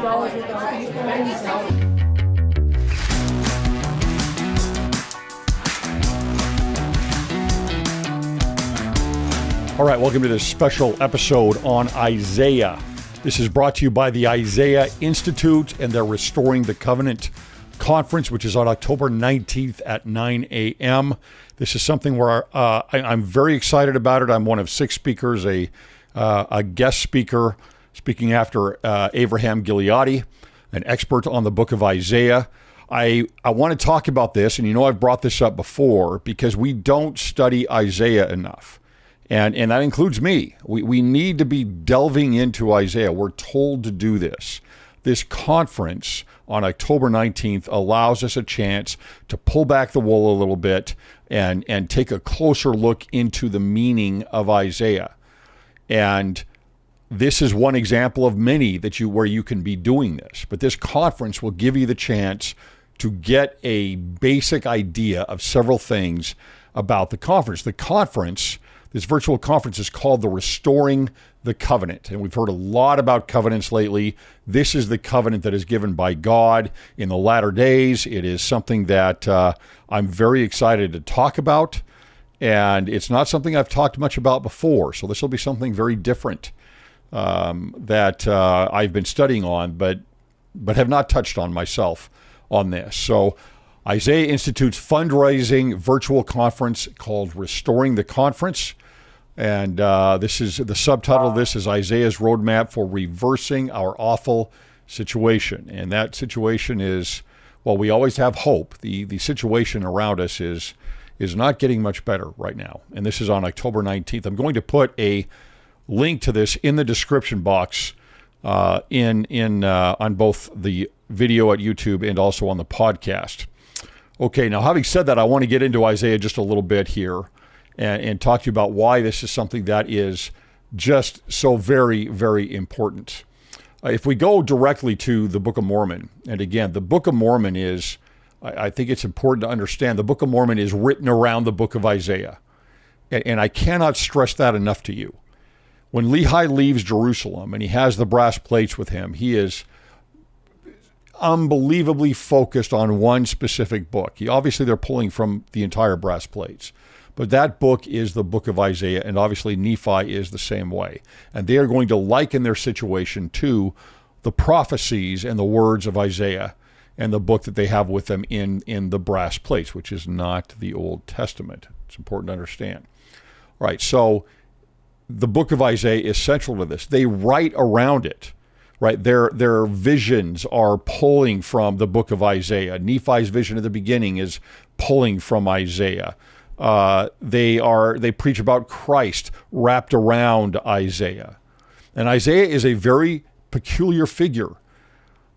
All right, welcome to this special episode on Isaiah. This is brought to you by the Isaiah Institute and their Restoring the Covenant conference, which is on October 19th at 9 a.m. This is something where I'm very excited about it. I'm one of 6 speakers, a guest speaker speaking after Abraham Gileadi, an expert on the book of Isaiah. I want to talk about this, and I've brought this up before, because we don't study Isaiah enough. And that includes me. We need to be delving into Isaiah. We're told to do this. This conference on October 19th allows us a chance to pull back the wool a little bit and take a closer look into the meaning of Isaiah. And this is one example of many where you can be doing this. But this conference will give you the chance to get a basic idea of several things about the conference. This virtual conference is called the Restoring the Covenant. And we've heard a lot about covenants lately. This is the covenant that is given by God in the latter days. It is something that I'm very excited to talk about. And it's not something I've talked much about before. So this will be something very different that I've been studying on, but have not touched on myself on this. So Isaiah Institute's fundraising virtual conference called Restoring the Conference. And this is the subtitle of this is Isaiah's Roadmap for Reversing Our Awful Situation. And that situation is, well, we always have hope. The situation around us is not getting much better right now. And this is on October 19th. I'm going to put a link to this in the description box on both the video at YouTube and also on the podcast. Okay, now having said that, I want to get into Isaiah just a little bit here and talk to you about why this is something that is just so very, very important. If we go directly to the Book of Mormon, and again, the Book of Mormon is, I think it's important to understand, the Book of Mormon is written around the book of Isaiah. And I cannot stress that enough to you. When Lehi leaves Jerusalem and he has the brass plates with him, he is unbelievably focused on one specific book. Obviously, they're pulling from the entire brass plates. But that book is the book of Isaiah, and obviously Nephi is the same way. And they are going to liken their situation to the prophecies and the words of Isaiah and the book that they have with them in the brass plates, which is not the Old Testament. It's important to understand. All right, so the book of Isaiah is central to this. They write around it. Right, their visions are pulling from the book of Isaiah. Nephi's vision at the beginning is pulling from Isaiah. They preach about Christ wrapped around Isaiah. And Isaiah is a very peculiar figure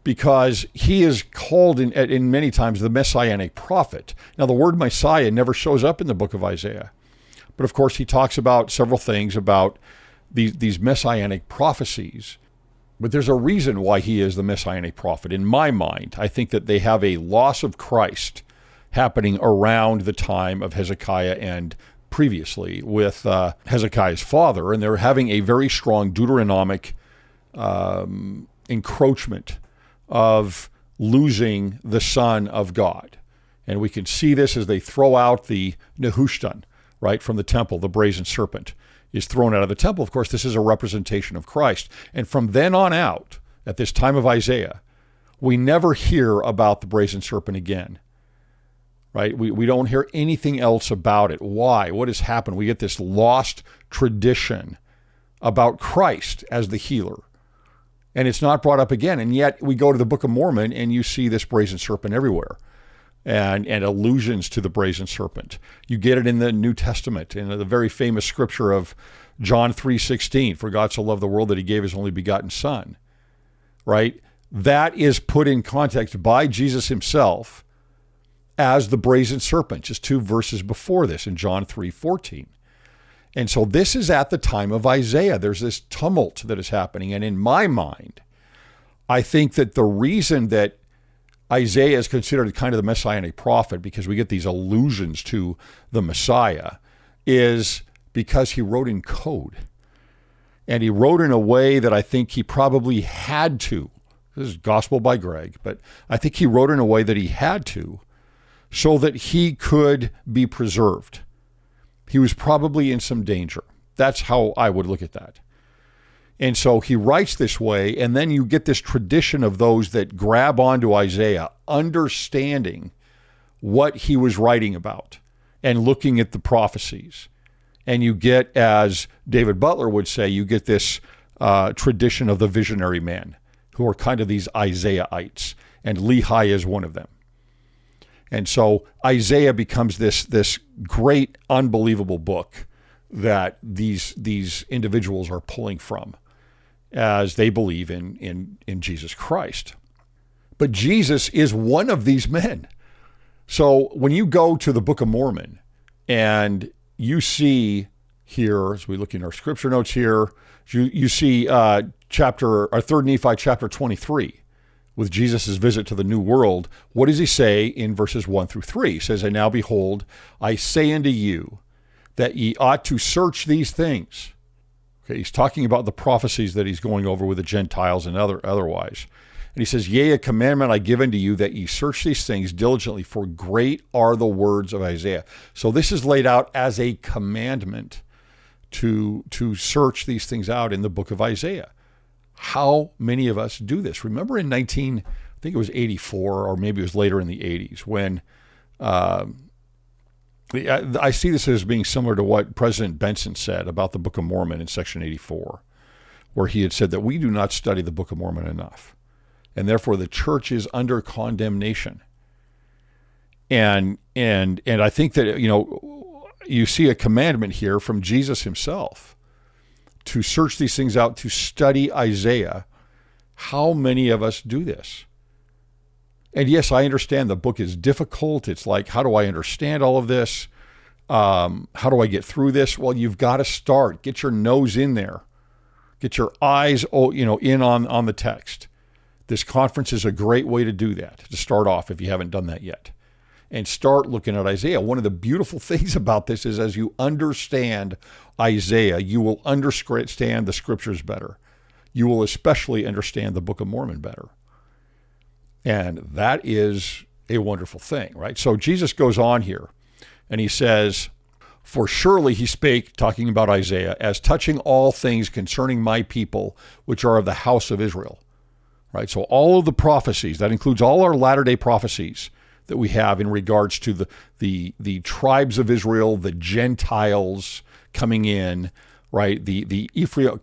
because he is called in many times the messianic prophet. Now, the word Messiah never shows up in the book of Isaiah. But of course, he talks about several things about these messianic prophecies. But there's a reason why he is the messianic prophet. In my mind, I think that they have a loss of Christ happening around the time of Hezekiah and previously with Hezekiah's father, and they're having a very strong Deuteronomic encroachment of losing the Son of God. And we can see this as they throw out the Nehushtan, right, from the temple, the brazen serpent is thrown out of the temple. Of course, this is a representation of Christ. And from then on out, at this time of Isaiah, we never hear about the brazen serpent again, right? We don't hear anything else about it. Why? What has happened? We get this lost tradition about Christ as the healer. And it's not brought up again. And yet we go to the Book of Mormon and you see this brazen serpent everywhere. And allusions to the brazen serpent. You get it in the New Testament, in the very famous scripture of John 3:16, for God so loved the world that he gave his only begotten Son, right? That is put in context by Jesus himself as the brazen serpent, just 2 verses before this in John 3:14. And so this is at the time of Isaiah. There's this tumult that is happening. And in my mind, I think that the reason that Isaiah is considered kind of the messianic prophet, because we get these allusions to the Messiah, is because he wrote in code. And he wrote in a way that I think he probably had to This is gospel by Greg, but I think he wrote in a way that he had to so that he could be preserved. He was probably in some danger. That's how I would look at that. And so he writes this way, and then you get this tradition of those that grab onto Isaiah, understanding what he was writing about and looking at the prophecies. And you get, as David Butler would say, you get this tradition of the visionary man, who are kind of these Isaiahites, and Lehi is one of them. And so Isaiah becomes this great, unbelievable book that these individuals are pulling from as they believe in Jesus Christ. But Jesus is one of these men. So when you go to the Book of Mormon and you see here, as we look in our scripture notes here, you see 3 Nephi chapter 23 with Jesus' visit to the New World. What does he say in verses 1 through 3? He says, "And now behold, I say unto you that ye ought to search these things." Okay, he's talking about the prophecies that he's going over with the Gentiles and otherwise. And he says, "Yea, a commandment I give unto you, that ye search these things diligently, for great are the words of Isaiah." So this is laid out as a commandment to search these things out in the book of Isaiah. How many of us do this? Remember in I think it was 84, or maybe it was later in the 80s, when I see this as being similar to what President Benson said about the Book of Mormon in section 84, where he had said that we do not study the Book of Mormon enough, and therefore the church is under condemnation. And I think that, you see a commandment here from Jesus himself to search these things out, to study Isaiah. How many of us do this? And yes, I understand the book is difficult. It's like, how do I understand all of this? How do I get through this? Well, you've got to start. Get your nose in there. Get your eyes, in on the text. This conference is a great way to do that, to start off if you haven't done that yet. And start looking at Isaiah. One of the beautiful things about this is as you understand Isaiah, you will understand the scriptures better. You will especially understand the Book of Mormon better. And that is a wonderful thing, right? So Jesus goes on here and he says, "For surely he spake," talking about Isaiah, "as touching all things concerning my people, which are of the house of Israel." Right? So all of the prophecies, that includes all our latter-day prophecies that we have in regards to the tribes of Israel, the Gentiles coming in, right? The Ephraim,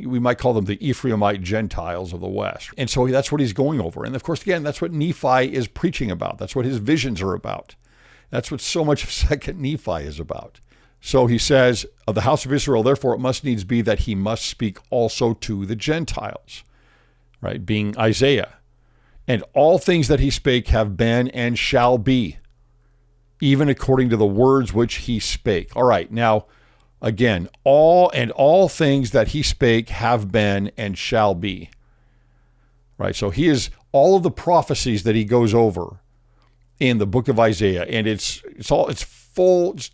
we might call them the Ephraimite Gentiles of the West. And so that's what he's going over. And of course, again, that's what Nephi is preaching about. That's what his visions are about. That's what so much of 2nd Nephi is about. So he says, "Of the house of Israel, therefore it must needs be that he must speak also to the Gentiles," right? Being Isaiah. "And all things that he spake have been and shall be, even according to the words which he spake." All right, now, again, all things that he spake have been and shall be. Right, so he is all of the prophecies that he goes over in the book of Isaiah, and it's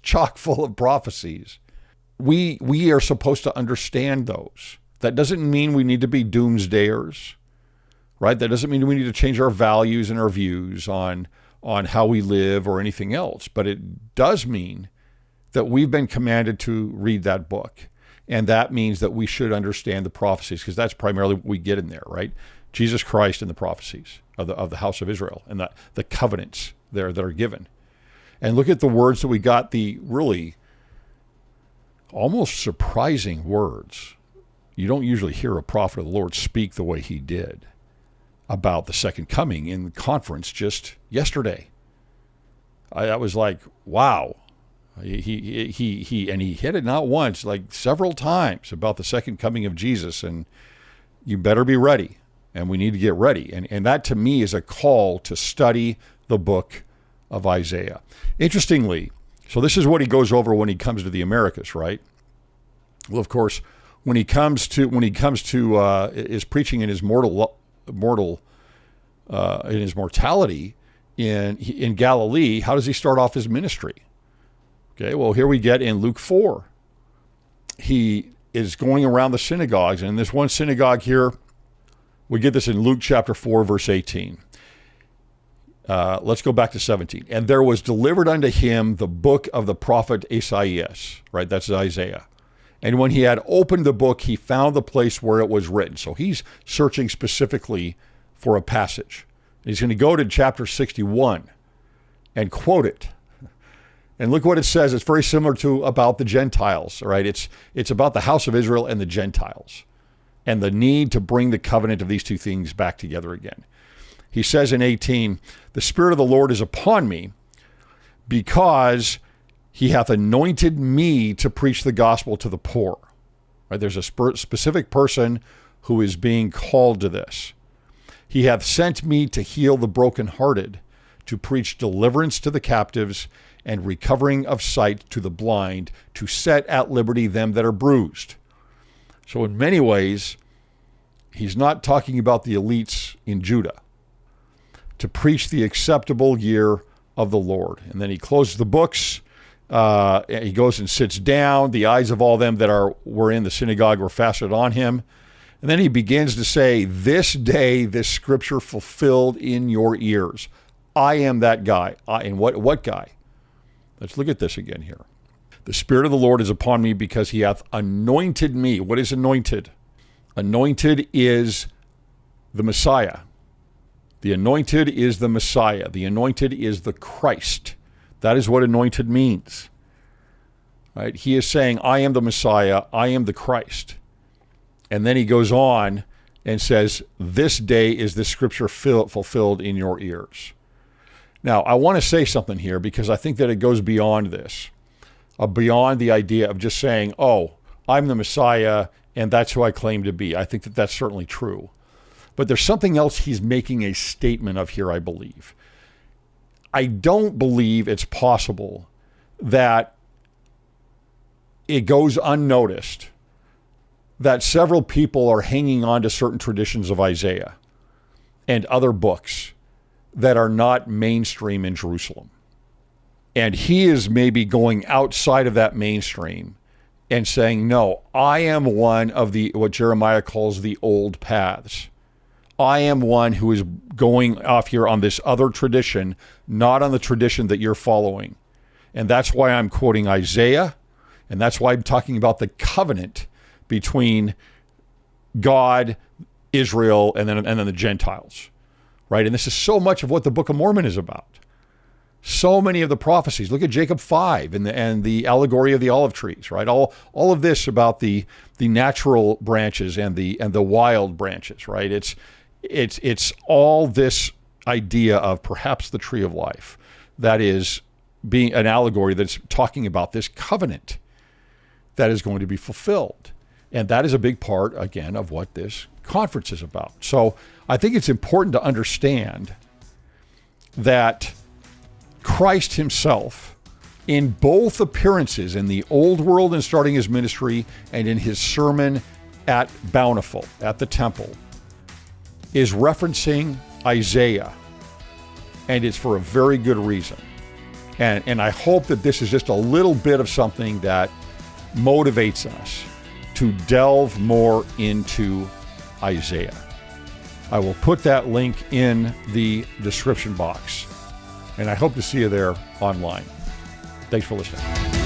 chock full of prophecies. We are supposed to understand those. That doesn't mean we need to be doomsdayers. Right? That doesn't mean we need to change our values and our views on how we live or anything else. But it does mean that we've been commanded to read that book. And that means that we should understand the prophecies, because that's primarily what we get in there, right? Jesus Christ and the prophecies of the house of Israel and the covenants there that are given. And look at the words that we got, the really almost surprising words. You don't usually hear a prophet of the Lord speak the way he did about the second coming in the conference just yesterday. I was like, wow. He hit it not once, like several times about the second coming of Jesus, and you better be ready, and we need to get ready. And that to me is a call to study the book of Isaiah. Interestingly, so this is what he goes over when he comes to the Americas, right? Well, of course, when he comes to is preaching in his in his mortality in Galilee, how does he start off his ministry? Okay, well, here we get in Luke 4. He is going around the synagogues, and in this one synagogue here We get this in Luke chapter 4, verse 18. Let's go back to 17. And there was delivered unto him the book of the prophet Esaias, right? That's Isaiah. And when he had opened the book, he found the place where it was written. So he's searching specifically for a passage. He's going to go to chapter 61 and quote it. And look what it says. It's very similar to about the Gentiles, right? It's about the house of Israel and the Gentiles and the need to bring the covenant of these two things back together again. He says in 18, the Spirit of the Lord is upon me because he hath anointed me to preach the gospel to the poor. Right? There's a specific person who is being called to this. He hath sent me to heal the brokenhearted, to preach deliverance to the captives and recovering of sight to the blind, to set at liberty them that are bruised. So in many ways, he's not talking about the elites in Judah. To preach the acceptable year of the Lord. And then he closes the books. He goes and sits down. The eyes of all them that were in the synagogue were fastened on him. And then he begins to say, this day, this scripture fulfilled in your ears. I am that guy. And what guy? Let's look at this again here. The Spirit of the Lord is upon me because he hath anointed me. What is anointed? Anointed is the Messiah. The anointed is the Messiah. The anointed is the Christ. That is what anointed means. Right? He is saying, I am the Messiah. I am the Christ. And then he goes on and says, this day is the scripture fulfilled in your ears. Now, I want to say something here because I think that it goes beyond this, beyond the idea of just saying, oh, I'm the Messiah and that's who I claim to be. I think that that's certainly true. But there's something else he's making a statement of here, I believe. I don't believe it's possible that it goes unnoticed that several people are hanging on to certain traditions of Isaiah and other books that are not mainstream in Jerusalem. And he is maybe going outside of that mainstream and saying, no, I am one of what Jeremiah calls the old paths. I am one who is going off here on this other tradition, not on the tradition that you're following. And that's why I'm quoting Isaiah, and that's why I'm talking about the covenant between God, Israel, and then the Gentiles, right? And this is so much of what the Book of Mormon is about. So many of the prophecies. Look at Jacob 5 and the allegory of the olive trees, right? All of this about the natural branches and the wild branches, right? It's all this idea of perhaps the tree of life that is being an allegory that's talking about this covenant that is going to be fulfilled. And that is a big part, again, of what this conference is about. So I think it's important to understand that Christ himself, in both appearances, in the old world and starting his ministry, and in his sermon at Bountiful, at the temple, is referencing Isaiah. And it's for a very good reason. And I hope that this is just a little bit of something that motivates us to delve more into Isaiah. I will put that link in the description box. And I hope to see you there online. Thanks for listening.